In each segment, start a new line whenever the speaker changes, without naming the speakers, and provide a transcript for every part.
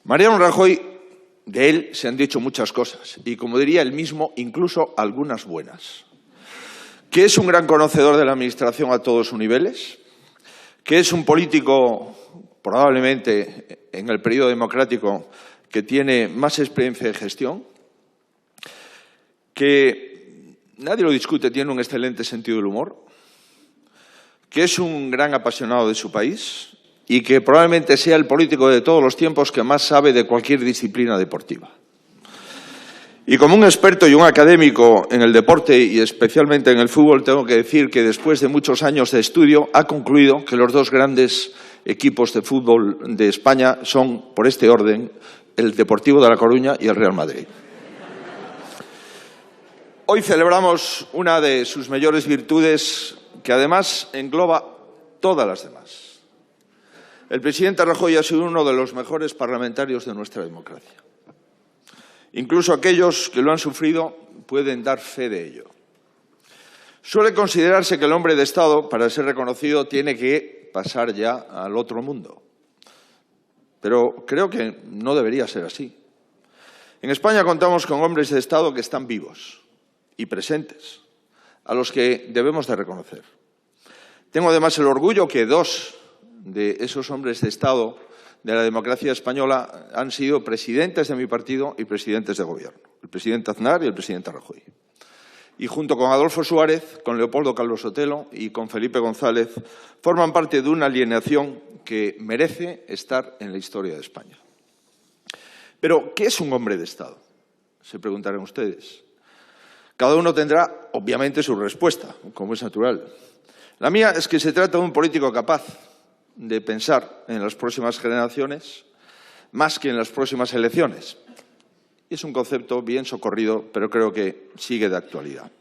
Mariano Rajoy, de él se han dicho muchas cosas, y como diría él mismo, incluso algunas buenas. Que es un gran conocedor de la Administración a todos sus niveles, que es un político, probablemente en el periodo democrático, que tiene más experiencia de gestión, que nadie lo discute, tiene un excelente sentido del humor, que es un gran apasionado de su país y que probablemente sea el político de todos los tiempos que más sabe de cualquier disciplina deportiva. Y como un experto y un académico en el deporte y especialmente en el fútbol, tengo que decir que después de muchos años de estudio ha concluido que los dos grandes equipos de fútbol de España son, por este orden, el Deportivo de La Coruña y el Real Madrid. Hoy celebramos una de sus mayores virtudes que además engloba todas las demás. El presidente Rajoy ha sido uno de los mejores parlamentarios de nuestra democracia. Incluso aquellos que lo han sufrido pueden dar fe de ello. Suele considerarse que el hombre de Estado, para ser reconocido, tiene que pasar ya al otro mundo. Pero creo que no debería ser así. En España contamos con hombres de Estado que están vivos y presentes, a los que debemos de reconocer. Tengo además el orgullo que dos de esos hombres de Estado de la democracia española han sido presidentes de mi partido y presidentes de gobierno, el presidente Aznar y el presidente Rajoy. Y junto con Adolfo Suárez, con Leopoldo Calvo Sotelo y con Felipe González, forman parte de una alineación que merece estar en la historia de España. Pero, ¿qué es un hombre de Estado? Se preguntarán ustedes. Cada uno tendrá, obviamente, su respuesta, como es natural. La mía es que se trata de un político capaz de pensar en las próximas generaciones más que en las próximas elecciones. Y es un concepto bien socorrido, pero creo que sigue de actualidad.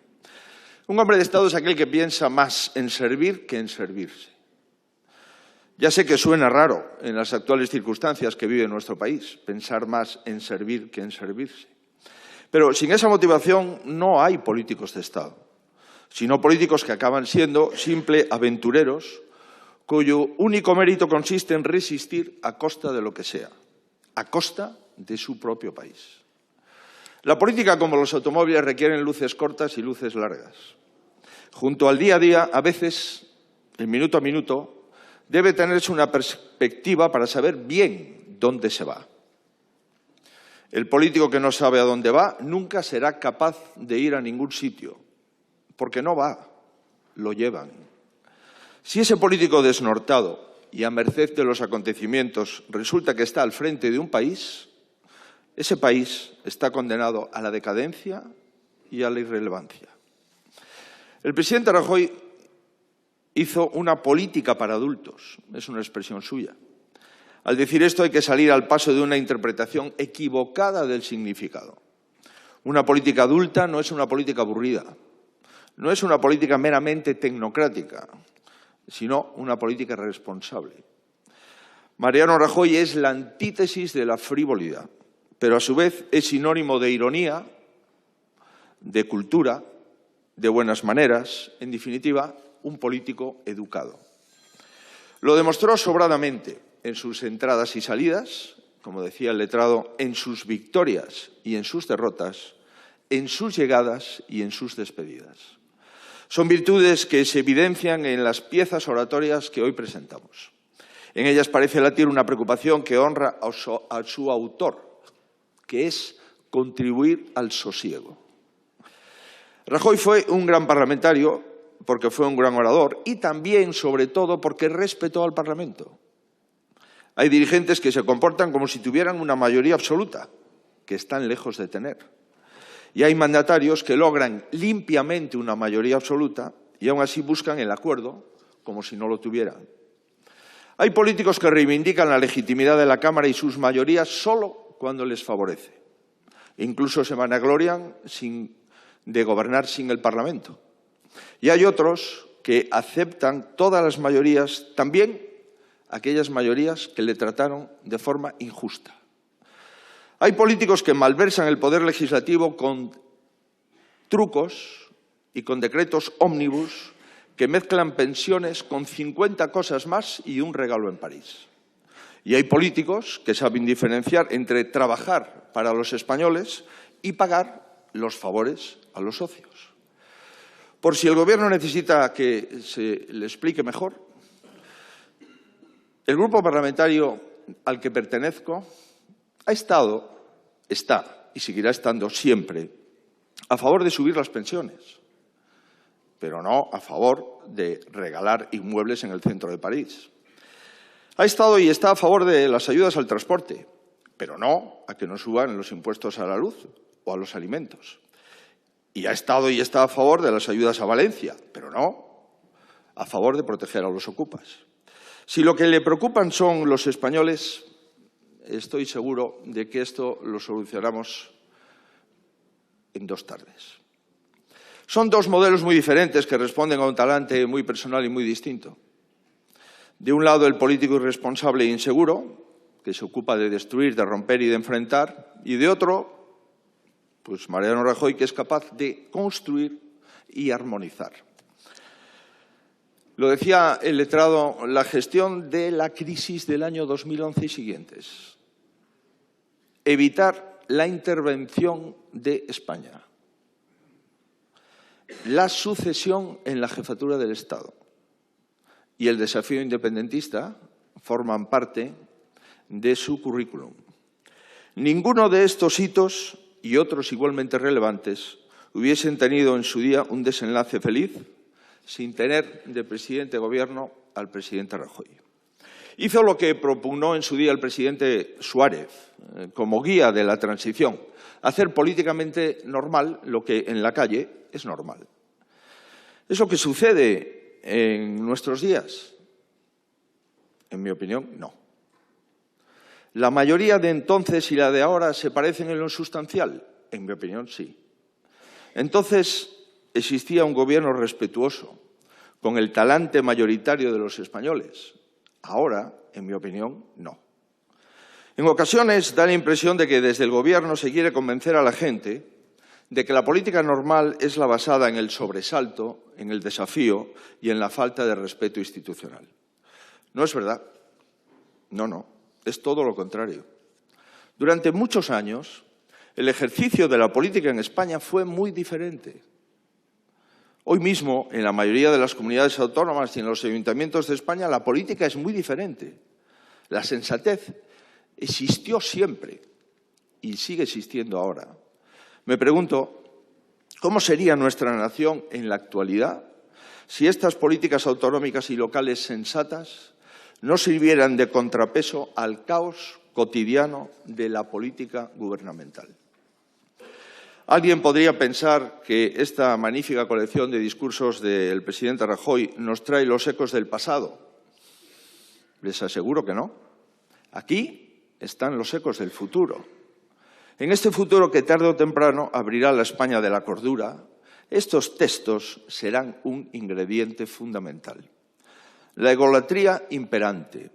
Un hombre de Estado es aquel que piensa más en servir que en servirse. Ya sé que suena raro en las actuales circunstancias que vive nuestro país, pensar más en servir que en servirse. Pero sin esa motivación no hay políticos de Estado, sino políticos que acaban siendo simples aventureros cuyo único mérito consiste en resistir a costa de lo que sea, a costa de su propio país. La política, como los automóviles, requieren luces cortas y luces largas. Junto al día a día, a veces, el minuto a minuto, debe tenerse una perspectiva para saber bien dónde se va. El político que no sabe a dónde va nunca será capaz de ir a ningún sitio, porque no va, lo llevan. Si ese político desnortado y a merced de los acontecimientos resulta que está al frente de un país, ese país está condenado a la decadencia y a la irrelevancia. El presidente Rajoy hizo una política para adultos, es una expresión suya. Al decir esto hay que salir al paso de una interpretación equivocada del significado. Una política adulta no es una política aburrida, no es una política meramente tecnocrática, sino una política responsable. Mariano Rajoy es la antítesis de la frivolidad, pero a su vez es sinónimo de ironía, de cultura, de buenas maneras, en definitiva, un político educado. Lo demostró sobradamente en sus entradas y salidas, como decía el letrado, en sus victorias y en sus derrotas, en sus llegadas y en sus despedidas. Son virtudes que se evidencian en las piezas oratorias que hoy presentamos. En ellas parece latir una preocupación que honra a su autor, que es contribuir al sosiego. Rajoy fue un gran parlamentario porque fue un gran orador y también, sobre todo, porque respetó al Parlamento. Hay dirigentes que se comportan como si tuvieran una mayoría absoluta, que están lejos de tener. Y hay mandatarios que logran limpiamente una mayoría absoluta y aún así buscan el acuerdo como si no lo tuvieran. Hay políticos que reivindican la legitimidad de la Cámara y sus mayorías solo cuando les favorece. Incluso se vanaglorian de gobernar sin el Parlamento. Y hay otros que aceptan todas las mayorías, también aquellas mayorías que le trataron de forma injusta. Hay políticos que malversan el poder legislativo con trucos y con decretos ómnibus que mezclan pensiones con 50 cosas más y un regalo en París. Y hay políticos que saben diferenciar entre trabajar para los españoles y pagar los favores a los socios. Por si el Gobierno necesita que se le explique mejor, el grupo parlamentario al que pertenezco ha estado, está y seguirá estando siempre a favor de subir las pensiones, pero no a favor de regalar inmuebles en el centro de París. Ha estado y está a favor de las ayudas al transporte, pero no a que nos suban los impuestos a la luz o a los alimentos. Y ha estado y está a favor de las ayudas a Valencia, pero no a favor de proteger a los ocupas. Si lo que le preocupan son los españoles, estoy seguro de que esto lo solucionamos en 2 tardes. Son 2 modelos muy diferentes que responden a un talante muy personal y muy distinto. De un lado, el político irresponsable e inseguro, que se ocupa de destruir, de romper y de enfrentar, y de otro, pues Mariano Rajoy, que es capaz de construir y armonizar. Lo decía el letrado, la gestión de la crisis del año 2011 y siguientes. Evitar la intervención de España. La sucesión en la jefatura del Estado y el desafío independentista forman parte de su currículum. Ninguno de estos hitos y otros igualmente relevantes hubiesen tenido en su día un desenlace feliz sin tener de presidente de Gobierno al presidente Rajoy. Hizo lo que propugnó en su día el presidente Suárez como guía de la transición, hacer políticamente normal lo que en la calle es normal. ¿Es lo que sucede en nuestros días? En mi opinión, no. ¿La mayoría de entonces y la de ahora se parecen en lo sustancial? En mi opinión, sí. Entonces existía un gobierno respetuoso con el talante mayoritario de los españoles. Ahora, en mi opinión, no. En ocasiones da la impresión de que desde el Gobierno se quiere convencer a la gente de que la política normal es la basada en el sobresalto, en el desafío y en la falta de respeto institucional. No es verdad. No. Es todo lo contrario. Durante muchos años, el ejercicio de la política en España fue muy diferente. Hoy mismo, en la mayoría de las comunidades autónomas y en los ayuntamientos de España, la política es muy diferente. La sensatez existió siempre y sigue existiendo ahora. Me pregunto, ¿cómo sería nuestra nación en la actualidad si estas políticas autonómicas y locales sensatas no sirvieran de contrapeso al caos cotidiano de la política gubernamental? Alguien podría pensar que esta magnífica colección de discursos del presidente Rajoy nos trae los ecos del pasado. Les aseguro que no. Aquí están los ecos del futuro. En este futuro que tarde o temprano abrirá la España de la cordura, estos textos serán un ingrediente fundamental. La egolatría imperante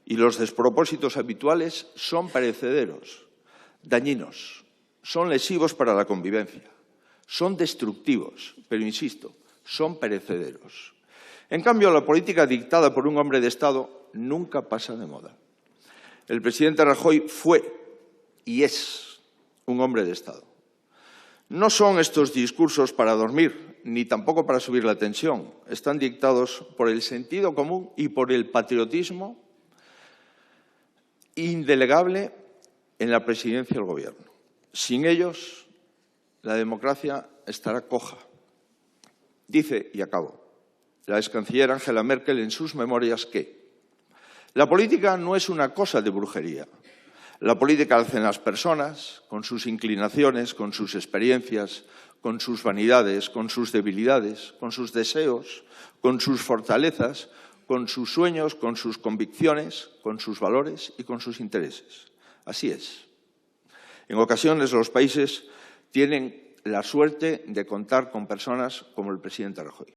y los despropósitos habituales son perecederos, dañinos, son lesivos para la convivencia, son destructivos, pero insisto, son perecederos. En cambio, la política dictada por un hombre de Estado nunca pasa de moda. El presidente Rajoy fue y es un hombre de Estado. No son estos discursos para dormir, ni tampoco para subir la tensión. Están dictados por el sentido común y por el patriotismo indelegable en la presidencia del Gobierno. Sin ellos, la democracia estará coja. Dice, y acabo, la excanciller Angela Merkel en sus memorias que la política no es una cosa de brujería. La política la hacen las personas, con sus inclinaciones, con sus experiencias, con sus vanidades, con sus debilidades, con sus deseos, con sus fortalezas, con sus sueños, con sus convicciones, con sus valores y con sus intereses. Así es. En ocasiones los países tienen la suerte de contar con personas como el presidente Rajoy.